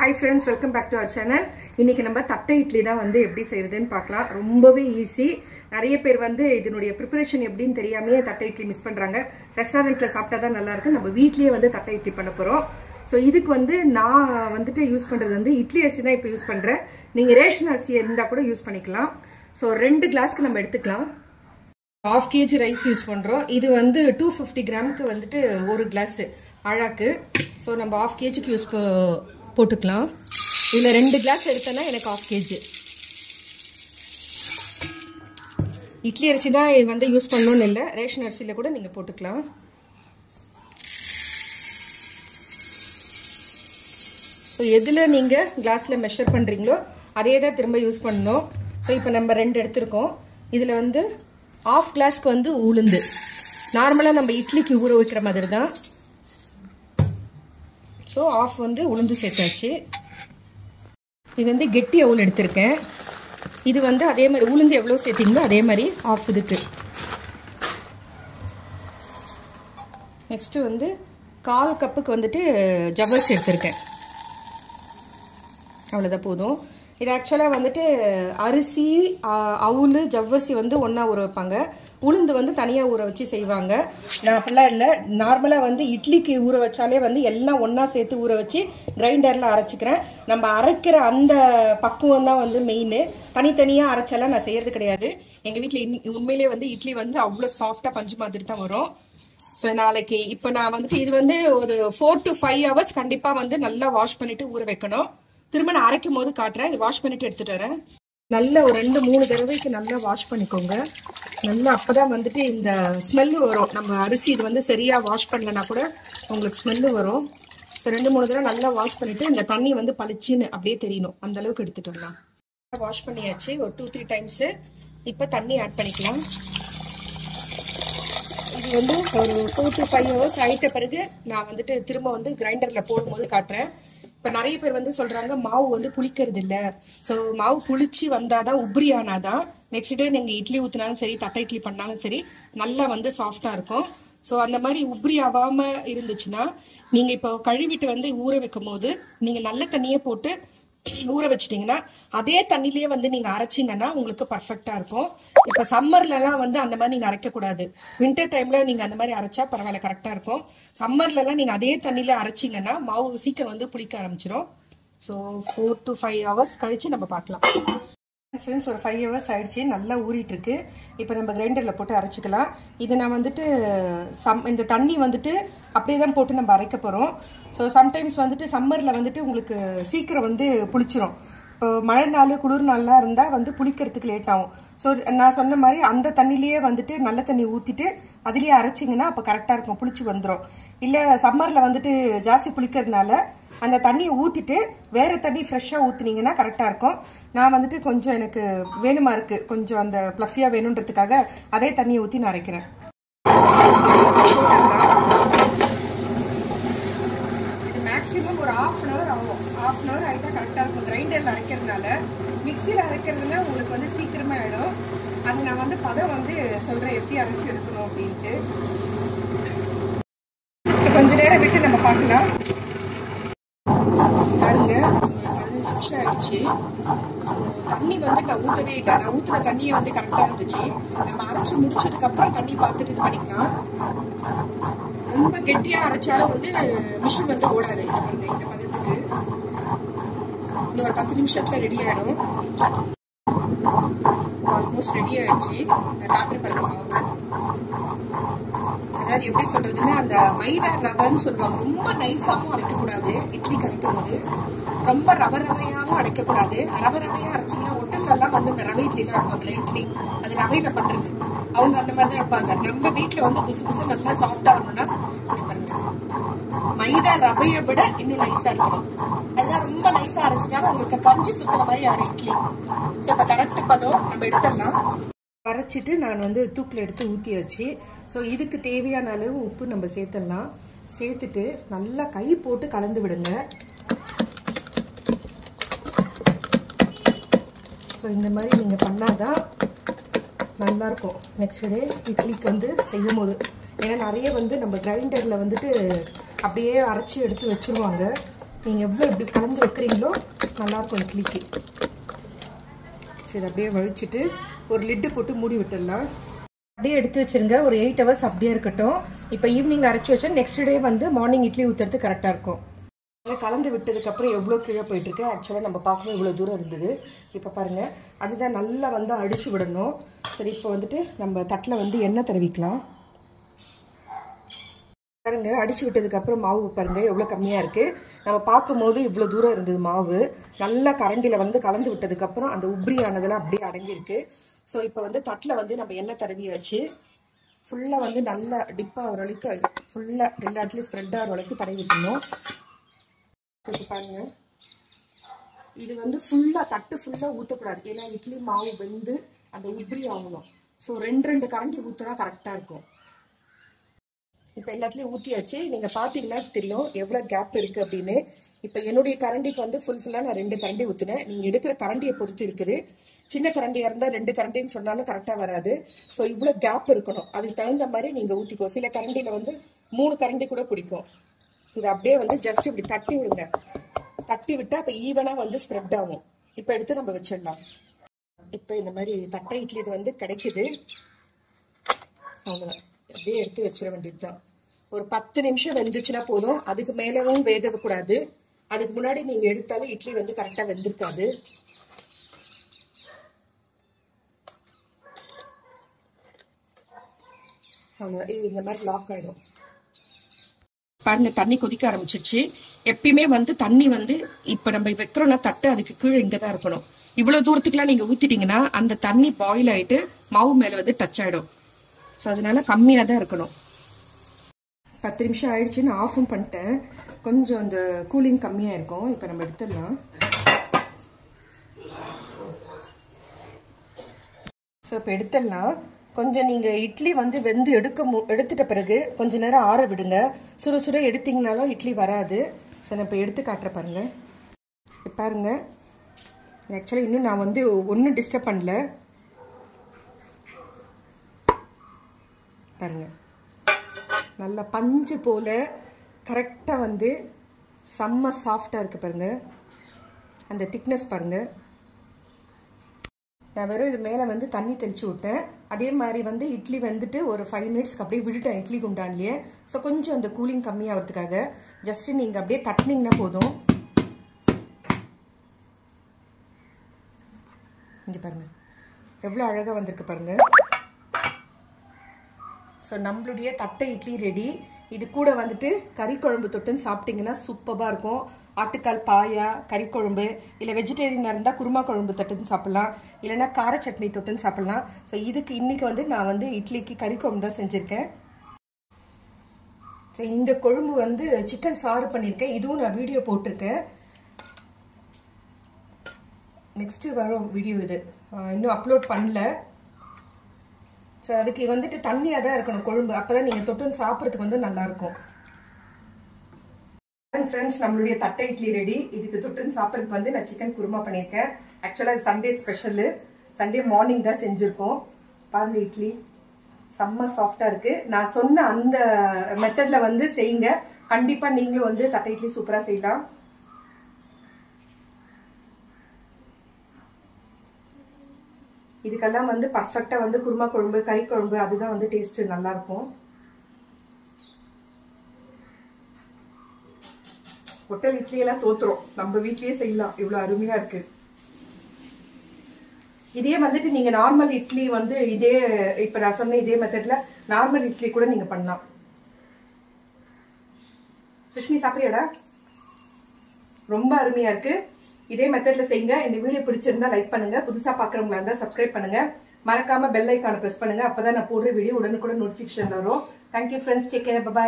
Hi friends, welcome back to our channel. இன்னைக்கு நம்ம தட்டை இட்லி தான் வந்து எப்படி செய்யறதுன்னு பார்க்கலாம். ரொம்பவே ஈஸி. நிறைய பேர் வந்து இதனுடைய preparation எப்படின்னு தெரியாமயே தட்டை இட்லி மிஸ் பண்றாங்க. ரெஸ்டாரன்ட்ல சாப்பிட்டா தான் நல்லா இருக்கு. நம்ம வீட்லயே வந்து தட்டை இட்லி பண்ண போறோம். சோ இதுக்கு வந்து நான் வந்துட்டு யூஸ் பண்றது வந்து இட்லி அரிசி தான் இப்போ யூஸ் பண்றேன். நீங்க ரேஷன் அரிசி இருந்தா கூட யூஸ் பண்ணிக்கலாம். சோ 2 கிளாஸ்க்கு நம்ம எடுத்துக்கலாம். 1/2 kg ரைஸ் யூஸ் பண்றோம். இது வந்து 250 கிராமுக்கு வந்துட்டு 1 கிளாஸ் அழாக்கு. சோ நம்ம 1/2 kgக்கு யூஸ் போட்டுக்கலாம். இதுல 2 கிளாஸ் எடுத்தேன்னா எனக்கு 1/2 kg. இட்லி அரிசி தான் வந்து யூஸ் பண்ணணும்னு இல்லை, ரேஷன் அரிசியில கூட நீங்க போட்டுக்கலாம். ஸோ எதில் நீங்கள் கிளாஸில் மெஷர் பண்ணுறீங்களோ அதே தான் திரும்ப யூஸ் பண்ணணும். ஸோ இப்போ நம்ம 2 எடுத்துருக்கோம். இதில் வந்து 1/2 கிளாஸ்க்கு வந்து உளுந்து, நார்மலாக நம்ம இட்லிக்கு ஊற வைக்கிற மாதிரி தான். ஸோ 1/2 வந்து உளுந்து சேர்த்தாச்சு. இது வந்து கெட்டி அவுல் எடுத்திருக்கேன். இது வந்து அதே மாதிரி உளுந்து எவ்வளோ சேர்த்திங்களோ அதே மாதிரி 1/2 இதுக்கு. நெக்ஸ்ட்டு வந்து 1/4 கப்புக்கு வந்துட்டு ஜவ்வரிசி எடுத்திருக்கேன். அவ்வளோதான் போதும். இது ஆக்சுவலாக வந்துட்டு அரிசி, அவுல், ஜவ்வரிசி வந்து ஒன்றா ஊற வைப்பாங்க. உளுந்து வந்து தனியாக ஊற வச்சு செய்வாங்க. நான் அப்படிலாம் இல்லை, நார்மலாக வந்து இட்லிக்கு ஊற வச்சாலே வந்து எல்லாம் ஒன்றா சேர்த்து ஊற வச்சு கிரைண்டரில் அரைச்சிக்கிறேன். நம்ம அரைக்கிற அந்த பக்குவம் தான் வந்து மெயின். தனித்தனியாக அரைச்சாலாம் நான் செய்கிறது கிடையாது. எங்கள் வீட்டில் உண்மையிலே வந்து இட்லி வந்து அவ்வளோ சாஃப்டாக பஞ்சு மாதிரி தான் வரும். ஸோ நாளைக்கு இப்போ நான் வந்துட்டு இது வந்து ஒரு 4 to 5 hours கண்டிப்பாக வந்து நல்லா வாஷ் பண்ணிவிட்டு ஊற வைக்கணும். திரும்ப நான் அரைக்கும் போது காட்டுறேன். இது வாஷ் பண்ணிட்டு எடுத்துட்டு வரேன். நல்லா ஒரு 2-3 தடவைக்கு நல்லா வாஷ் பண்ணிக்கோங்க. நல்லா அப்போதான் வந்துட்டு இந்த ஸ்மெல்லு வரும். நம்ம அரிசி இது வந்து சரியாக வாஷ் பண்ணலன்னா கூட உங்களுக்கு ஸ்மெல்லு வரும். ஸோ 2-3 தடவை நல்லா வாஷ் பண்ணிட்டு இந்த தண்ணி வந்து பளிச்சுன்னு அப்படியே தெரியணும், அந்த அளவுக்கு எடுத்துட்டு வரலாம். வாஷ் பண்ணியாச்சு ஒரு 2-3 டைம்ஸு. இப்போ தண்ணி ஆட் பண்ணிக்கலாம். இது வந்து ஒரு 4 to 5 hours ஆகிட்ட பிறகு நான் வந்துட்டு திரும்ப வந்து கிரைண்டரில் போடும்போது காட்டுறேன். இப்போ நிறைய பேர் வந்து சொல்கிறாங்க மாவு வந்து புளிக்கிறது இல்லை. ஸோ மாவு புளிச்சு வந்தால் தான் உப்ரி ஆனாதான் நெக்ஸ்ட் டே நீங்கள் இட்லி ஊற்றினாலும் சரி, தட்டை இட்லி பண்ணாலும் சரி, நல்லா வந்து சாஃப்டாக இருக்கும். ஸோ அந்த மாதிரி உப்ரி ஆகாமல் இருந்துச்சுன்னா நீங்கள் இப்போ கழுவிட்டு வந்து ஊற வைக்கும் போது நீங்கள் நல்ல தண்ணியே போட்டு ஊற வச்சிட்டிங்கன்னா அதே தண்ணியிலேயே வந்து நீங்கள் அரைச்சிங்கன்னா உங்களுக்கு பர்ஃபெக்டாக இருக்கும். இப்போ சம்மர்லலாம் வந்து அந்த மாதிரி நீங்கள் அரைக்கக்கூடாது. வின்டர் டைமில் நீங்கள் அந்த மாதிரி அரைச்சா பரவாயில்ல, கரெக்டாக இருக்கும். சம்மர்லலாம் நீங்கள் அதே தண்ணியில் அரைச்சிங்கன்னா மாவு சீக்கிரம் வந்து புளிக்க ஆரம்பிச்சிடும். ஸோ 4 to 5 hours கழித்து நம்ம பார்க்கலாம். ஃப்ரெண்ட்ஸ், ஒரு 5 hours ஆயிடுச்சு. நல்லா ஊறிட்டு இருக்கு. இப்போ நம்ம கிரைண்டரில் போட்டு அரைச்சிக்கலாம். இதை நான் வந்துட்டு இந்த தண்ணி வந்துட்டு அப்படியே தான் போட்டு நம்ம அரைக்க போகிறோம். ஸோ சம்டைம்ஸ் வந்துட்டு சம்மரில் வந்துட்டு உங்களுக்கு சீக்கிரம் வந்து புளிச்சிரும். இப்போ மழை நாள், குளிர் நாள்லாம் இருந்தால் வந்து புளிக்கிறதுக்கு லேட் ஆகும். ஸோ நான் சொன்ன மாதிரி அந்த தண்ணியிலேயே வந்துட்டு நல்ல தண்ணி ஊற்றிட்டு அதுலேயே அரைச்சிங்கன்னா அப்போ கரெக்டாக இருக்கும், புளிச்சு வந்துடும். இல்லை சம்மரில் வந்துட்டு ஜாஸ்தி புளிக்கிறதுனால அந்த தண்ணியை ஊற்றிட்டு வேறு தண்ணி ஃப்ரெஷ்ஷாக ஊற்றுனீங்கன்னா கரெக்டாக இருக்கும். நான் வந்துட்டு கொஞ்சம் எனக்கு வேணுமா இருக்குது, கொஞ்சம் அந்த ப்ளஃபியாக வேணுன்றதுக்காக அதே தண்ணியை ஊற்றி நான் அரைக்கிறேன். இது மேக்ஸிமம் ஒரு 1/2 hour ஆகும். 1/2 hour ஆகிட்டா கரெக்டாக இருக்கும். கிரைண்டரில் அரைக்கிறதுனால, மிக்சியில் அரைக்கிறதுனா உங்களுக்கு வந்து சீக்கிரமாக ஆகிடும். அது நான் வந்து பதம் வந்து சொல்கிறேன் எப்படி அரைச்சி எடுக்கணும் அப்படின்ட்டு. ஸோ கொஞ்ச நேரம் விட்டு நம்ம பார்க்கலாம். பாருங்க, 15 நிமிஷம் ஆயிடுச்சு. தண்ணி வந்து நான் ஊற்றவே இல்லை. நான் ஊற்றின தண்ணியை வந்து கரெக்டாக இருந்துச்சு. நம்ம அரைச்சி முடிச்சதுக்கப்புறம் தண்ணி பார்த்துட்டு இது பண்ணிக்கலாம். ரொம்ப கெட்டியாக அரைச்சாலும் வந்து மிஷின் வந்து ஓடாது. இந்த பதத்துக்கு இன்னும் ஒரு 10 நிமிஷத்தில் ரெடி ஆகிடும். ஆல்மோஸ்ட் ரெடி ஆயிடுச்சு. நான் காட்டுற பாருங்க. அதாவது எப்படி சொல்றதுன்னா, அந்த மைதா ரவைன்னு சொல்லுவாங்க. ரொம்ப நைஸாகவும் அரைக்கக்கூடாது. இட்லிக்கு அரைக்கும் போது ரொம்ப ரவையாகவும் அரைக்கக்கூடாது. ரவையா அரைச்சிங்கன்னா ஹோட்டல்லாம் வந்து இந்த ரவை இட்லிலாம் வைப்பாங்கல்ல, இட்லி அது ரவையில பண்றது, அவங்க அந்த மாதிரி தான் வைப்பாங்க. நம்ம வீட்டில் வந்து புதுசு புதுசு நல்லா சாஃப்டா வரணும்னா பாருங்க, மைதா ரவையை விட இன்னும் நைஸா இருக்கணும். அதுதான் ரொம்ப நைஸா அரைச்சிட்டாலும் உங்களுக்கு பஞ்சு சுத்துற மாதிரி ஆடும் இட்லி. ஸோ இப்போ கரெக்ட் பதம் நம்ம எடுத்துடலாம். அரைச்சிட்டு நான் வந்து தூக்கில் எடுத்து ஊற்றியாச்சு. ஸோ இதுக்கு தேவையான அளவு உப்பு நம்ம சேர்த்துடலாம். சேர்த்துட்டு நல்லா கை போட்டு கலந்து விடுங்க. ஸோ இந்த மாதிரி நீங்கள் பண்ணாதான் நல்லாயிருக்கும் நெக்ஸ்ட் டே இட்லிக்கு வந்து செய்யும் போது. ஏன்னா நிறைய வந்து நம்ம கிரைண்டரில் வந்துட்டு அப்படியே அரைச்சி எடுத்து வச்சுருவாங்க. நீங்கள் எவ்வளோ இப்படி கலந்து வைக்கிறீங்களோ நல்லாயிருக்கும் இட்லிக்கு. சரி, அப்படியே வழிச்சிட்டு ஒரு லிட்டு போட்டு மூடி விட்டுடலாம். அப்படியே எடுத்து வச்சுருங்க. ஒரு 8 hours அப்படியே இருக்கட்டும். இப்போ ஈவினிங் அரைச்சி வச்சா நெக்ஸ்ட் டே வந்து மார்னிங் இட்லி ஊற்றுறது கரெக்டாக இருக்கும். கலந்து விட்டதுக்கப்புறம் எவ்வளோ கீழே போயிட்டுருக்கு. ஆக்சுவலாக நம்ம பார்க்கணும் இவ்வளோ தூரம் இருந்தது. இப்போ பாருங்கள், அதுதான் நல்லா வந்து அடித்து விடணும். சரி, இப்போ வந்துட்டு நம்ம தட்டில் வந்து எண்ணெய் தடவிக்கலாம். பாருங்க, அடிச்சு விட்டதுக்கப்புறம் மாவு பாருங்க எவ்வளோ கம்மியாக இருக்குது. நம்ம பார்க்கும்போது இவ்வளோ தூரம் இருந்தது மாவு. நல்லா கரண்டியில் வந்து கலந்து விட்டதுக்கப்புறம் அந்த உப்ரியானதெல்லாம் அப்படியே அடங்கியிருக்கு. ஸோ இப்போ வந்து தட்டில் வந்து நம்ம எண்ணெய் தடவி வச்சு ஃபுல்லாக வந்து நல்லா டிப் ஆகிற அளவுக்கு ஃபுல்லாக எல்லா இடத்துலையும் ஸ்ப்ரெட் ஆகிற அளவுக்கு தடவி விட்டுணும். இப்போ பாருங்க, இது வந்து ஃபுல்லாக தட்டு ஃபுல்லாக ஊற்றக்கூடாது. ஏன்னா இட்லி மாவு வெந்து அந்த உப்ரி ஆகணும். ஸோ 2 கரண்டி ஊற்றினா கரெக்டாக இருக்கும். இப்போ எல்லாத்துலேயும் ஊற்றியாச்சு. நீங்கள் பார்த்தீங்கன்னா தெரியும் எவ்வளோ கேப் இருக்குது அப்படின்னு. இப்போ என்னுடைய கரண்டிக்கு வந்து ஃபுல்லாக நான் 2 கரண்டி ஊற்றினேன். நீங்கள் எடுக்கிற கரண்டியை பொறுத்து இருக்குது. சின்ன கரண்டியாக இருந்தால் 2 கரண்டின்னு சொன்னாலும் கரெக்டாக வராது. ஸோ இவ்வளோ கேப் இருக்கணும். அதுக்கு தகுந்த மாதிரி நீங்கள் ஊற்றிக்கோ. சில கரண்டியில் வந்து 3 கரண்டி கூட பிடிக்கும். இதை அப்படியே வந்து ஜஸ்ட் இப்படி தட்டி விடுங்க. தட்டி விட்டால் இப்போ ஈவனாக வந்து ஸ்ப்ரெட் ஆகும். இப்போ எடுத்து நம்ம வச்சிடலாம். இப்போ இந்த மாதிரி தட்டை இட்லி இது வந்து கிடைக்குது. அவ்வளோதான், அப்படியே எடுத்து வச்சிட வேண்டியது தான். ஒரு 10 நிமிஷம் வெந்துச்சுன்னா போதும். அதுக்கு மேலவும் வேகக்கூடாது. அதுக்கு முன்னாடி நீங்கள் எடுத்தாலும் இட்லி வந்து கரெக்டாக வெந்திருக்காது. அவ்வளோதான், இந்த மாதிரி லாக் ஆகிடும். பாருங்க, தண்ணி கொதிக்க ஆரம்பிச்சிருச்சு. எப்பயுமே வந்து தண்ணி வந்து இப்போ நம்ம வைக்கிறோம்னா தட்டு அதுக்கு கீழே இங்கே தான் இருக்கணும். இவ்வளோ தூரத்துக்குலாம் நீங்கள் ஊற்றிட்டீங்கன்னா அந்த தண்ணி பாயில் ஆகிட்டு மாவு மேலே வந்து டச் ஆகிடும். ஸோ அதனால கம்மியாக தான் இருக்கணும். 10 நிமிஷம் ஆயிடுச்சு. நான் ஆஃபும் பண்ணிட்டேன். கொஞ்சம் அந்த கூலிங் கம்மியாக இருக்கும். இப்போ நம்ம எடுத்துடலாம். ஸோ இப்போ எடுத்துடலாம். கொஞ்சம் நீங்கள் இட்லி வந்து வெந்து எடுத்துட்ட பிறகு கொஞ்சம் நேரம் ஆற விடுங்க. சுட சுட எடுத்திங்கனாலும் இட்லி வராது. ஸோ நான் இப்போ எடுத்து காட்டுற பாருங்க. பாருங்க, ஆக்சுவலி இன்னும் நான் வந்து ஒன்றும் டிஸ்டர்ப் பண்ணல. பாருங்க, நல்லா பஞ்சு போல் கரெக்டாக வந்து செம்ம சாஃப்டாக இருக்குது பாருங்க. அந்த திக்னஸ் பாருங்க. நான் வெறும் இது மேலே வந்து தண்ணி தெளிச்சு விட்டேன். அதே மாதிரி வந்து இட்லி வந்துட்டு ஒரு 5 மினிட்ஸ்க்கு அப்படியே விட்டுட்டேன் இட்லி குண்டான்லேயே. ஸோ கொஞ்சம் அந்த கூலிங் கம்மியாகிறதுக்காக ஜஸ்ட் நீங்கள் அப்படியே தட்டினீங்கன்னா போதும். இங்கே பாருங்கள் எவ்வளோ அழகாக வந்திருக்கு பாருங்கள். ஸோ நம்மளுடைய தட்டை இட்லி ரெடி. இது கூட வந்துட்டு கறி குழம்பு தொட்டுன்னு சாப்பிட்டிங்கன்னா சூப்பராக இருக்கும். ஆட்டுக்கால் பாயா கறி குழம்பு, இல்லை வெஜிடேரியனாக இருந்தால் குருமா குழம்பு தொட்டுன்னு சாப்பிட்லாம், இல்லைன்னா கார சட்னி தொட்டுன்னு சாப்பிட்லாம். ஸோ இதுக்கு இன்றைக்கி வந்து நான் வந்து இட்லிக்கு கறி குழம்பு தான் செஞ்சுருக்கேன். ஸோ இந்த குழம்பு வந்து சிக்கன் சாறு பண்ணியிருக்கேன். இதுவும் நான் வீடியோ போட்டிருக்கேன். நெக்ஸ்ட்டு வரும் வீடியோ இது இன்னும் அப்லோட் பண்ணல. ஸோ அதுக்கு வந்துட்டு தண்ணியாக தான் இருக்கணும் குழம்பு. அப்போ தான் நீங்கள் தொட்டுன்னு சாப்பிட்றதுக்கு வந்து நல்லாயிருக்கும். ஃப்ரெண்ட்ஸ், நம்மளுடைய தட்டை இட்லி ரெடி. இதுக்கு தொட்டுன்னு சாப்பிட்றதுக்கு வந்து நான் சிக்கன் குருமா பண்ணியிருக்கேன். ஆக்சுவலாக அது சண்டே ஸ்பெஷலு. சண்டே மார்னிங் தான் செஞ்சுருக்கோம். பாருங்க, இட்லி செம்ம சாஃப்டாக இருக்குது. நான் சொன்ன அந்த மெத்தடில் வந்து செய்யுங்க. கண்டிப்பாக நீங்களும் வந்து தட்டை இட்லி சூப்பராக செய்யலாம். இதுக்கெல்லாம் வந்து பர்ஃபெக்டாக வந்து குருமா குழம்பு கறி குழம்பு அதுதான் வந்து டேஸ்ட்டு நல்லாயிருக்கும். ஹோட்டல் இட்லியெல்லாம் தோத்துரும், நம்ம வீட்லயே செய்யலாம். இவ்வளோ அருமையாக இருக்குது. இதே வந்துட்டு நீங்கள் நார்மல் இட்லி வந்து இதே இப்போ நான் சொன்ன இதே மெத்தடில் நார்மல் இட்லி கூட நீங்கள் பண்ணலாம். சுஷ்மி சாப்பிட்றியாடா? ரொம்ப அருமையாக இருக்குது. இதே மெத்தடில் செய்யுங்க. இந்த வீடியோ பிடிச்சிருந்தா லைக் பண்ணுங்கள். புதுசாக பார்க்குறவங்களா இருந்தால் சப்ஸ்கிரைப் பண்ணுங்கள். மறக்காமல் பெல் ஐக்கானை ப்ரெஸ் பண்ணுங்கள். அப்போ தான் நான் போடுற வீடியோ உடனுக்குடன் நோட்டிஃபிகேஷன் வரும். Thank you friends, take care, by.